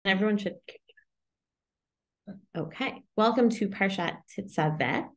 Everyone should. Okay. Welcome to Parshat Tetzaveh.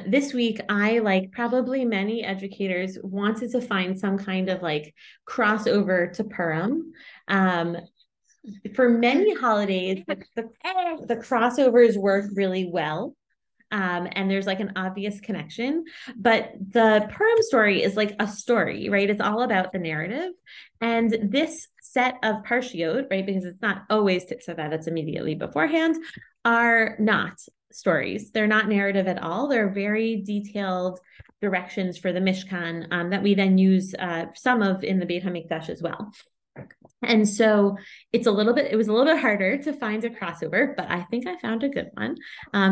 This week, I, like probably many educators, wanted to find some kind of like crossover to Purim. Um, for many holidays, the crossovers work really well. And there's like an obvious connection. But the Purim story is like a story, right? It's all about the narrative. And this set of parshiot, right, because it's not always Tetzaveh that's immediately beforehand, are not stories. They're not narrative at all. They're very detailed directions for the Mishkan that we then use some of in the Beit HaMikdash as well. And so it was a little bit harder to find a crossover, but I think I found a good one.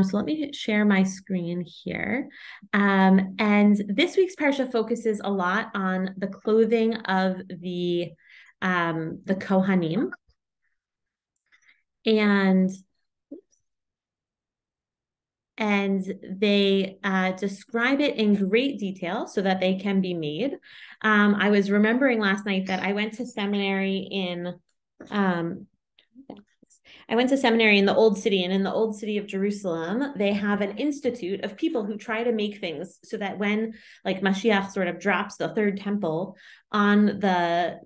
So let me share my screen here. And this week's parsha focuses a lot on the clothing of the Kohanim. And they describe it in great detail so that they can be made. I was remembering last night that I went to seminary in the Old City, and in the Old City of Jerusalem, they have an institute of people who try to make things so that when like Mashiach sort of drops the third temple on the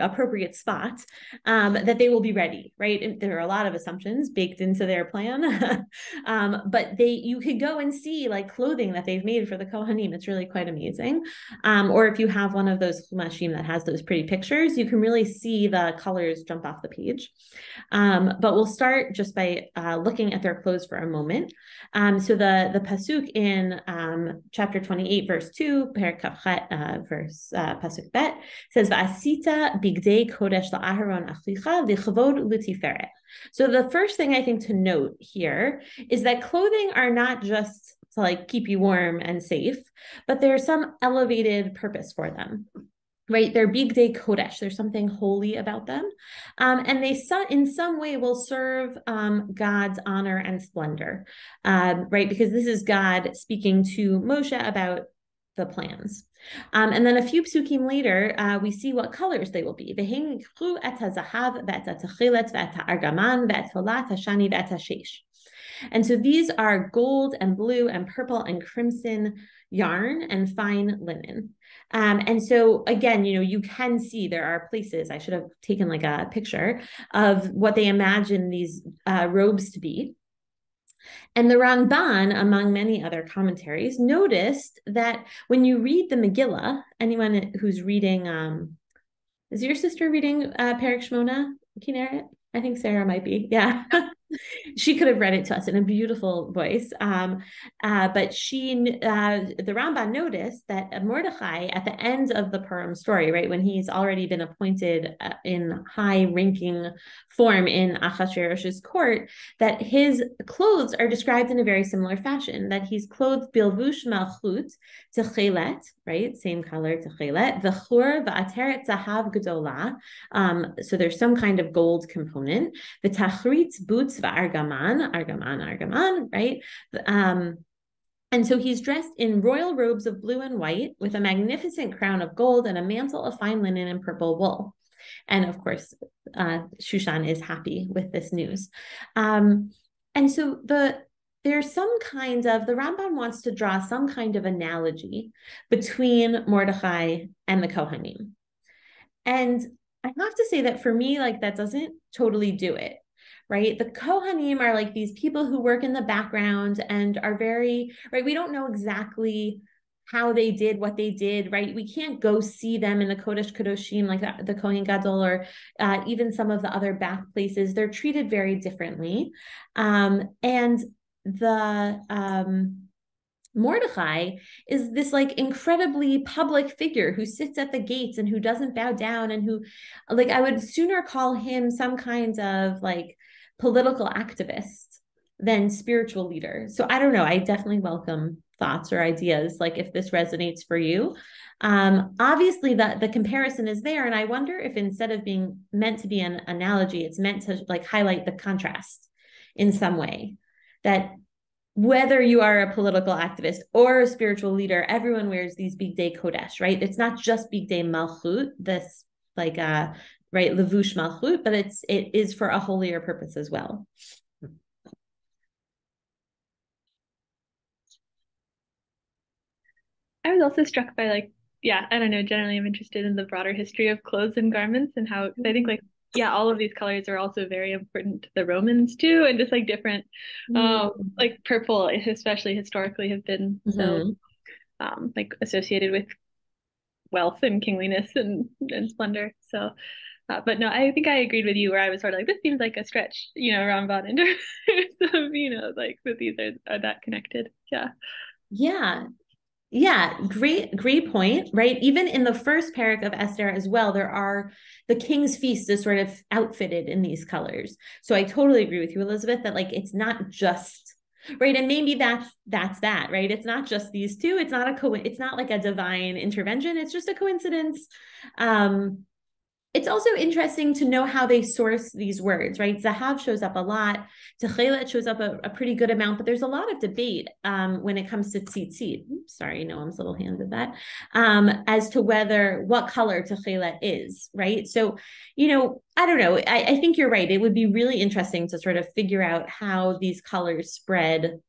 appropriate spot, that they will be ready, right? And there are a lot of assumptions baked into their plan. But you could go and see like clothing that they've made for the Kohanim. It's really quite amazing. Or if you have one of those chumashim that has those pretty pictures, you can really see the colors jump off the page. But we'll start just by looking at their clothes for a moment. So the pasuk in chapter 28, verse 2, Perek Kafchet, verse pasuk bet, says, "Va'asita bigdei kodesh la'aharon achicha lichvod u'letiferet." So the first thing I think to note here is that clothing are not just to like keep you warm and safe, but there's some elevated purpose for them. Right, they're bigdei kodesh. There's something holy about them, and they in some way will serve God's honor and splendor, right? Because this is God speaking to Moshe about the plans. And then a few psukim later, we see what colors they will be. And so these are gold and blue and purple and crimson yarn and fine linen. And so again, you can see there are places, I should have taken like a picture of what they imagine these robes to be. And the Ramban, among many other commentaries, noticed that when you read the Megillah, anyone who's reading, is your sister reading Perek Shmona, Kineret? I think Sarah might be. Yeah. She could have read it to us in a beautiful voice. But the Rambam noticed that Mordechai, at the end of the Purim story, right, when he's already been appointed in high-ranking form in Achashverosh's court, that his clothes are described in a very similar fashion, that he's clothed bilvush malchut techelet, right, same color techelet, v'chur v'ateret zahav gedola. So there's some kind of gold component. The tachritz boots argaman, right? And so he's dressed in royal robes of blue and white with a magnificent crown of gold and a mantle of fine linen and purple wool. And of course, Shushan is happy with this news. And so there's some kind of, the Rambam wants to draw some kind of analogy between Mordechai and the Kohanim. And I have to say that for me, like that doesn't totally do it. Right? The Kohanim are like these people who work in the background and are very, right? We don't know exactly how they did what they did, right? We can't go see them in the Kodesh Kadoshim like the Kohen Gadol or even some of the other back places. They're treated very differently. And the Mordechai is this like incredibly public figure who sits at the gates and who doesn't bow down and who, like, I would sooner call him some kind of like political activist than spiritual leader. So I don't know. I definitely welcome thoughts or ideas, like if this resonates for you. Obviously, the comparison is there, and I wonder if instead of being meant to be an analogy, it's meant to like highlight the contrast in some way. That whether you are a political activist or a spiritual leader, everyone wears these bigdei kodesh, right? It's not just bigdei malchut, this like right, levush malchut, but it is for a holier purpose as well. I was also struck by like, yeah, I don't know, generally I'm interested in the broader history of clothes and garments and how I think like, yeah, all of these colors are also very important to the Romans too, and just like different, like purple, especially historically, have been so Mm-hmm. like associated with wealth and kingliness and splendor. So, but no, I think I agreed with you where I was sort of like, this seems like a stretch, Ramban in terms of, like that these are that connected. Yeah. Yeah. Yeah, great point, right? Even in the first parak of Esther as well, there are the king's feast is sort of outfitted in these colors. So I totally agree with you, Elizabeth, that like it's not just right, and maybe that's that, right? It's not just these two. It's not like a divine intervention. It's just a coincidence. Um, it's also interesting to know how they source these words, right? Zahav shows up a lot. Techelet shows up a pretty good amount, but there's a lot of debate when it comes to tzitzit. Sorry, Noam's little hand did that. As to what color techelet is, right? So, I don't know. I think you're right. It would be really interesting to sort of figure out how these colors spread,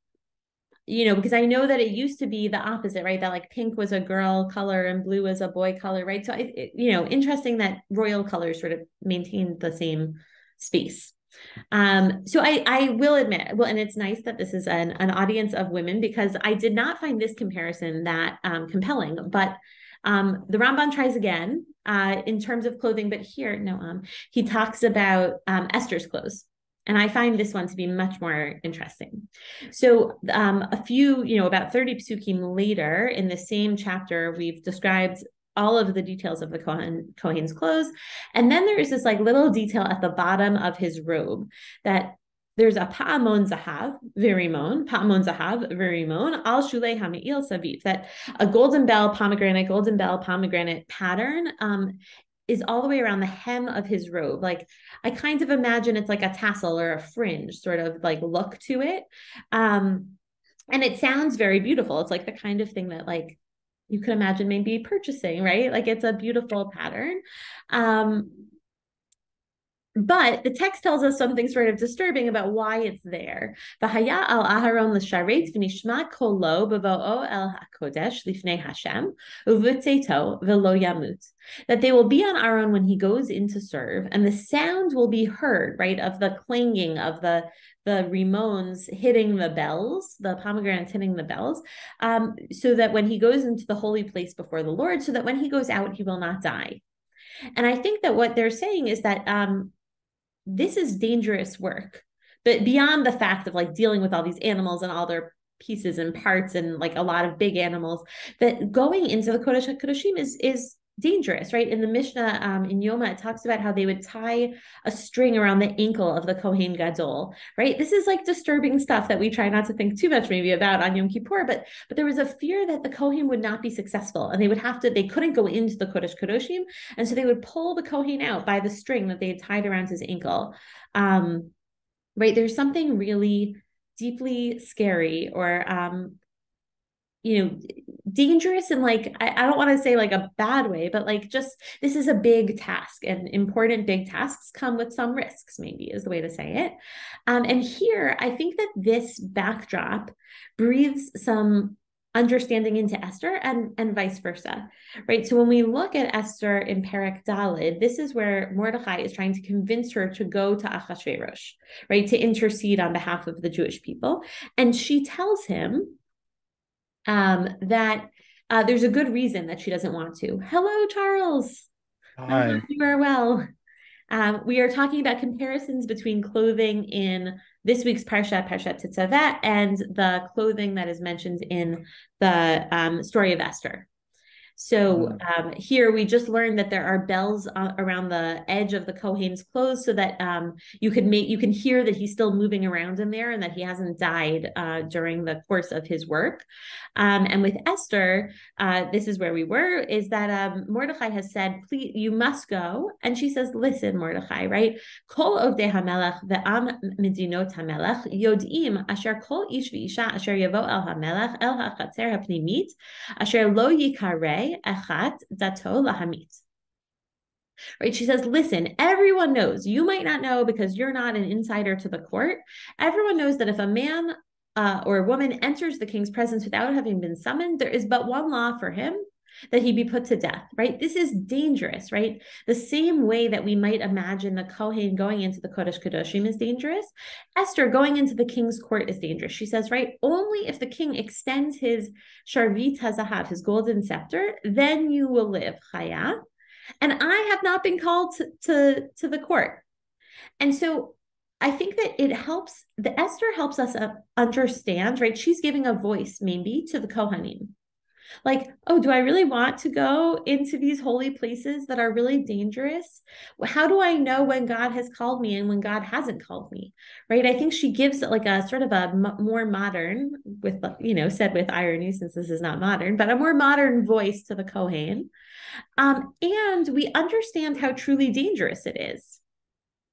because I know that it used to be the opposite, right? That like pink was a girl color and blue was a boy color, right? So, interesting that royal colors sort of maintained the same space. So I will admit, well, and it's nice that this is an audience of women because I did not find this comparison that compelling, but the Ramban tries again in terms of clothing, but here, no, he talks about Esther's clothes. And I find this one to be much more interesting. So, about 30 psukim later in the same chapter, we've described all of the details of the Kohen's clothes. And then there is this like little detail at the bottom of his robe that there's a pa'amon zahav, virimon, al shulei hami'il saviv, that a golden bell pomegranate pattern is all the way around the hem of his robe. Like I kind of imagine it's like a tassel or a fringe sort of like look to it. And it sounds very beautiful. It's like the kind of thing that like you could imagine maybe purchasing, right? Like it's a beautiful pattern. But the text tells us something sort of disturbing about why it's there. V'haya al Aharon l'sharet v'nishma kolo b'vo'o el hakodesh lifnei Hashem uvutzeto v'lo yamut. That they will be on Aaron when he goes in to serve, and the sound will be heard, right, of the clanging of the rimones hitting the bells, the pomegranates hitting the bells, so that when he goes into the holy place before the Lord, so that when he goes out, he will not die. And I think that what they're saying is that this is dangerous work, but beyond the fact of like dealing with all these animals and all their pieces and parts and like a lot of big animals, that going into the Kodesh HaKodeshim is dangerous, right? In the Mishnah in Yoma, it talks about how they would tie a string around the ankle of the Kohen Gadol, right? This is like disturbing stuff that we try not to think too much maybe about on Yom Kippur, but there was a fear that the Kohen would not be successful and they couldn't go into the Kodesh Kodoshim, and so they would pull the Kohen out by the string that they had tied around his ankle. Right? There's something really deeply scary or dangerous and like I don't want to say like a bad way, but like just this is a big task, and important big tasks come with some risks, maybe is the way to say it. And here I think that this backdrop breathes some understanding into Esther and vice versa, right? So when we look at Esther in Perek Daled, this is where Mordechai is trying to convince her to go to Achashverosh, right, to intercede on behalf of the Jewish people, and she tells him that there's a good reason that she doesn't want to. Hello, Charles. I hope Hi. you are well. We are talking about comparisons between clothing in this week's Parshat Tetzaveh, and the clothing that is mentioned in the story of Esther. So here we just learned that there are bells around the edge of the Kohen's clothes, so that you can hear that he's still moving around in there and that he hasn't died during the course of his work. And with Esther, this is where we were, is that Mordechai has said, please, you must go. And she says, listen, Mordechai, right? Kol ovdei hamelech ve'am medinot hamelech yodim asher kol ish v'isha asher yavo el hamelech el hachatzer hapnimit asher lo yikareh echat dato lahamit. right? She says, listen, everyone knows, you might not know because you're not an insider to the court. Everyone knows that if a man or a woman enters the king's presence without having been summoned, there is but one law for him, that he be put to death, right? This is dangerous, right? The same way that we might imagine the Kohen going into the Kodesh Kodashim is dangerous, Esther going into the king's court is dangerous. She says, right, only if the king extends his Sharvit HaZahav, his golden scepter, then you will live, Chaya. And I have not been called to the court. And so I think that the Esther helps us understand, right? She's giving a voice maybe to the Kohanim. Like, oh, do I really want to go into these holy places that are really dangerous? How do I know when God has called me and when God hasn't called me? Right? I think she gives like a sort of a more modern, with, said with irony, since this is not modern, but a more modern voice to the Kohen. And we understand how truly dangerous it is.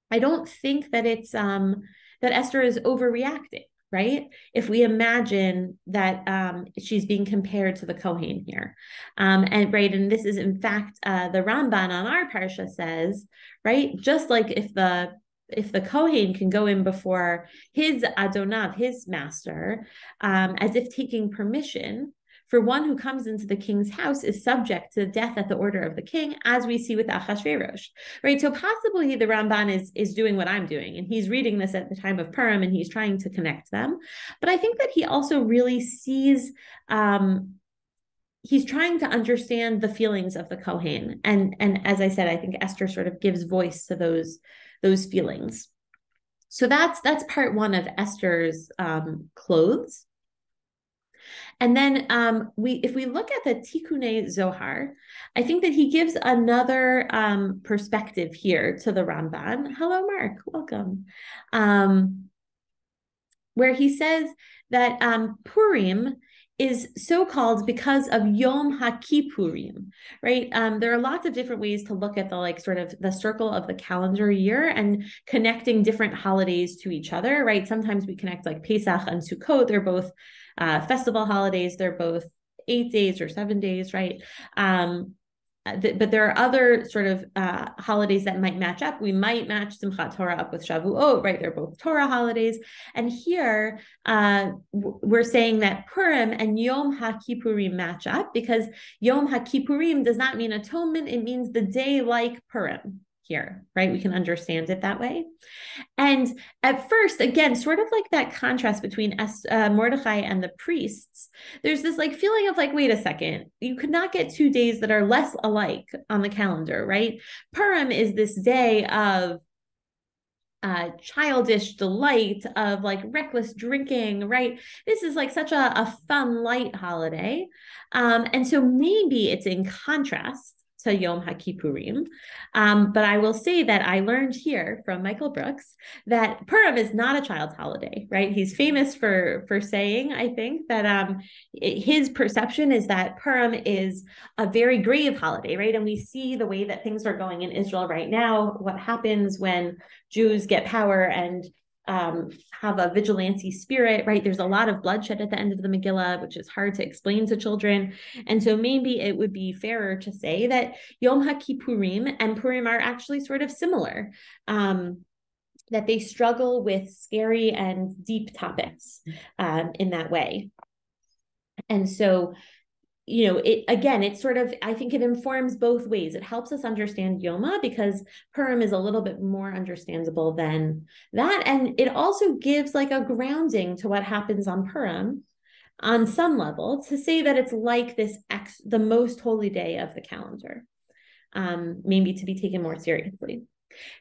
I don't think that it's that Esther is overreacting, right? If we imagine that she's being compared to the Kohen here. And this is in fact the Ramban on our parsha says, right, just like if the Kohen can go in before his Adonav, his master, as if taking permission, for one who comes into the king's house is subject to death at the order of the king, as we see with Achashverosh, right? So possibly the Ramban is doing what I'm doing, and he's reading this at the time of Purim, and he's trying to connect them. But I think that he also really sees, he's trying to understand the feelings of the Kohen. And as I said, I think Esther sort of gives voice to those feelings. So that's part one of Esther's clothes. And then if we look at the Tikkunei Zohar, I think that he gives another perspective here to the Ramban. Hello, Mark, welcome. Where he says that Purim is so called because of Yom HaKippurim, right? There are lots of different ways to look at the circle of the calendar year and connecting different holidays to each other, right? Sometimes we connect like Pesach and Sukkot. They're both festival holidays. They're both 8 days or 7 days, right? But there are other sort of holidays that might match up. We might match Simchat Torah up with Shavuot, right? They're both Torah holidays. And here we're saying that Purim and Yom HaKippurim match up, because Yom HaKippurim does not mean atonement. It means the day like Purim here, right? We can understand it that way. And at first, again, sort of like that contrast between Mordechai and the priests, there's this like feeling of like, wait a second, you could not get 2 days that are less alike on the calendar, right? Purim is this day of childish delight, of like reckless drinking, right? This is like such a fun, light holiday. And so maybe it's in contrast to Yom HaKippurim. But I will say that I learned here from Michael Brooks that Purim is not a child's holiday, right? He's famous for saying, I think, that his perception is that Purim is a very grave holiday, right? And we see the way that things are going in Israel right now, what happens when Jews get power and have a vigilante spirit, right? There's a lot of bloodshed at the end of the Megillah, which is hard to explain to children. And so maybe it would be fairer to say that Yom HaKippurim and Purim are actually sort of similar, that they struggle with scary and deep topics in that way. And so, it sort of, I think it informs both ways. It helps us understand Yoma because Purim is a little bit more understandable than that. And it also gives like a grounding to what happens on Purim on some level, to say that it's like the most holy day of the calendar, maybe to be taken more seriously.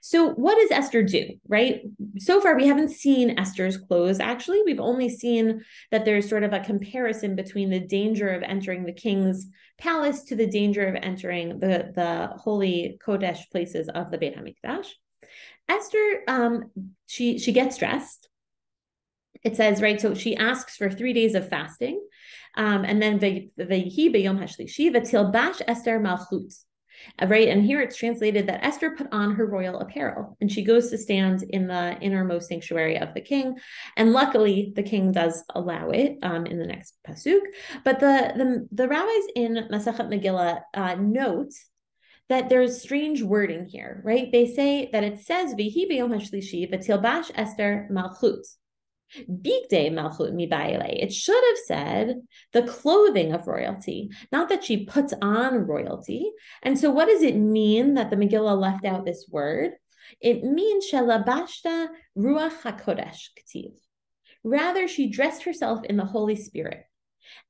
So what does Esther do, right? So far, we haven't seen Esther's clothes. Actually, we've only seen that there's sort of a comparison between the danger of entering the king's palace to the danger of entering the holy Kodesh places of the Beit HaMikdash. Esther, she gets dressed. It says, right, so she asks for 3 days of fasting. And then V'yihi b'yom hashlishi v'tilbash Esther malchut. Right. And here it's translated that Esther put on her royal apparel and she goes to stand in the innermost sanctuary of the king. And luckily, the king does allow it in the next pasuk. But the rabbis in Masechet Megillah note that there's strange wording here, right? They say that it says, V'hi b'yom hashlishi v'tilbash Esther malchut. Bigdei malchut mibaile. It should have said the clothing of royalty, not that she puts on royalty. And so what does it mean that the Megillah left out this word? It means shelabashta ruach hakodesh k'tiv. Rather, she dressed herself in the Holy Spirit.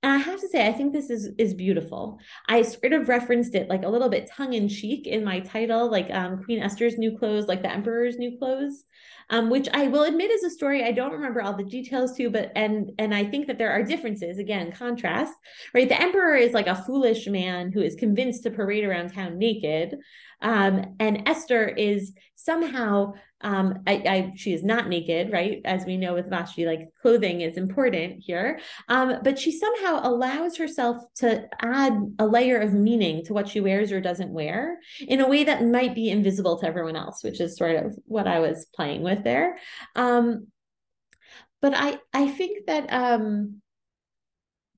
And I have to say, I think this is beautiful. I sort of referenced it like a little bit tongue in cheek in my title, like Queen Esther's new clothes, like the Emperor's new clothes, which I will admit is a story I don't remember all the details to, but and I think that there are differences, again, contrast, right? The Emperor is like a foolish man who is convinced to parade around town naked, and Esther is somehow she is not naked, right? As we know with Vashti, like clothing is important here. But she somehow allows herself to add a layer of meaning to what she wears or doesn't wear in a way that might be invisible to everyone else, which is sort of what I was playing with there. But I think that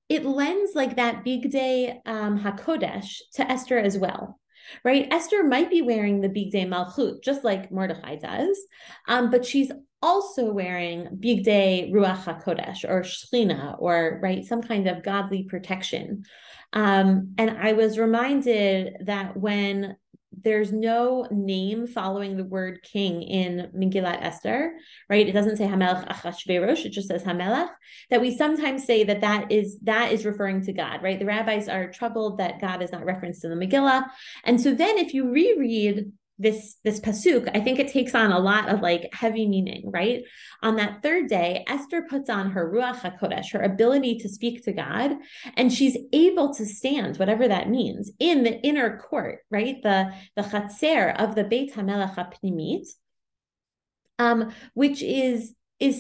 it lends like that Bigdei Hakodesh to Esther as well. Right? Esther might be wearing the Bigdei Malchut, just like Mordechai does, but she's also wearing Bigdei Ruach HaKodesh or Shechina, or right, some kind of godly protection. And I was reminded that when there's no name following the word king in Megillat Esther, right? It doesn't say Hamelech Achashverosh, it just says Hamelech, that we sometimes say that is referring to God, right? The rabbis are troubled that God is not referenced in the Megillah. And so then if you reread this pasuk, I think it takes on a lot of like heavy meaning, right? On that third day, Esther puts on her Ruach HaKodesh, her ability to speak to God, and she's able to stand, whatever that means, in the inner court, right? The chatzer of the Beit HaMelech HaPnimit, which is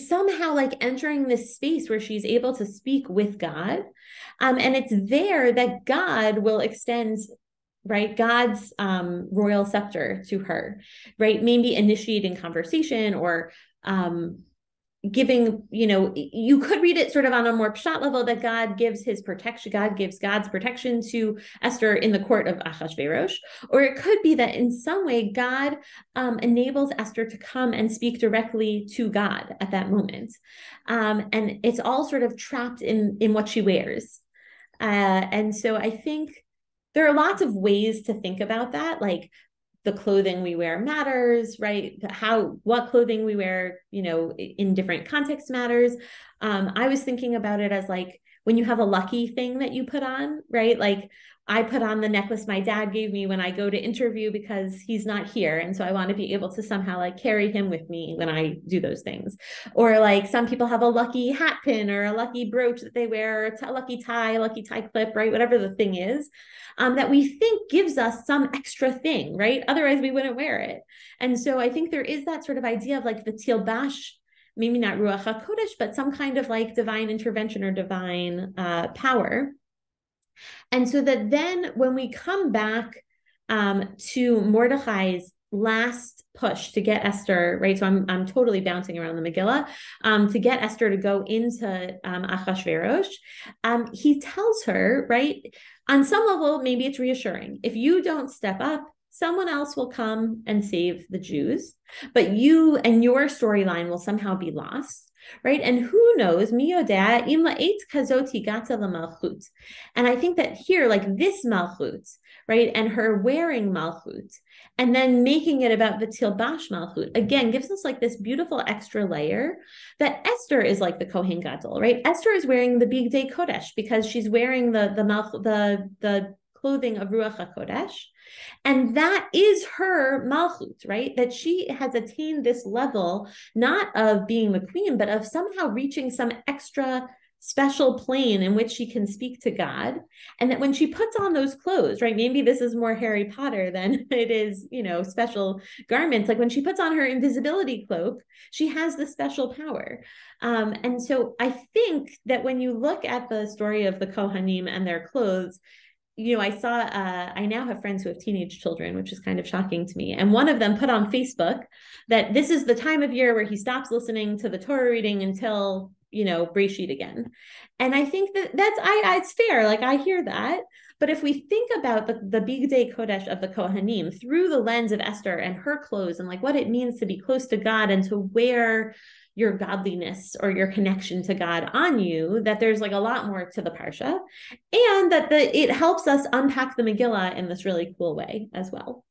somehow like entering this space where she's able to speak with God. And it's there that God will extend, right, God's royal scepter to her, right? Maybe initiating conversation or giving, you could read it sort of on a more pshat level that God gives his protection, God gives God's protection to Esther in the court of Achashverosh. Or it could be that in some way God enables Esther to come and speak directly to God at that moment. And it's all sort of trapped in what she wears. And so I think there are lots of ways to think about that, like the clothing we wear matters, right? What clothing we wear, in different contexts matters. I was thinking about it as like when you have a lucky thing that you put on, right? Like I put on the necklace my dad gave me when I go to interview because he's not here. And so I want to be able to somehow like carry him with me when I do those things. Or like some people have a lucky hat pin or a lucky brooch that they wear, or a lucky tie clip, right? Whatever the thing is, that we think gives us some extra thing, right? Otherwise we wouldn't wear it. And so I think there is that sort of idea of like the tilbash, maybe not Ruach HaKodesh, but some kind of like divine intervention or divine power. And so that then when we come back to Mordechai's last push to get Esther, right? So I'm totally bouncing around the Megillah, to get Esther to go into Achashverosh. He tells her, right? On some level, maybe it's reassuring. If you don't step up, someone else will come and save the Jews, but you and your storyline will somehow be lost. Right. And who knows, mi yodea im la'et kazot higata lamalchut. And I think that here, like this malchut, right, and her wearing malchut, and then making it about the tilbash malchut, again, gives us like this beautiful extra layer that Esther is like the Kohen Gadol, right? Esther is wearing the Bigdei Kodesh because she's wearing the clothing of Ruach HaKodesh. And that is her malchut, right? That she has attained this level, not of being the queen, but of somehow reaching some extra special plane in which she can speak to God. And that when she puts on those clothes, right? Maybe this is more Harry Potter than it is, special garments. Like when she puts on her invisibility cloak, she has this special power. And so I think that when you look at the story of the Kohanim and their clothes, I now have friends who have teenage children, which is kind of shocking to me. And one of them put on Facebook that this is the time of year where he stops listening to the Torah reading until, Breshit again. And I think that it's fair. Like I hear that, But if we think about the Bigdei Kodesh of the Kohanim through the lens of Esther and her clothes and like what it means to be close to God and to wear your godliness or your connection to God on you, that there's like a lot more to the Parsha, and that it helps us unpack the Megillah in this really cool way as well.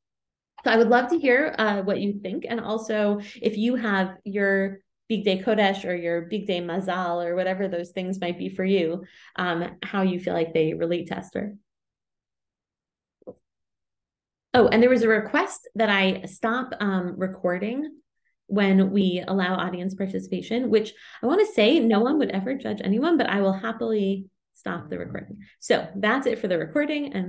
So I would love to hear what you think. And also if you have your Bigdei Kodesh or your Bigdei Mazal or whatever those things might be for you, how you feel like they relate to Esther. Oh, and there was a request that I stop recording when we allow audience participation, which I want to say no one would ever judge anyone, but I will happily stop the recording. So that's it for the recording. And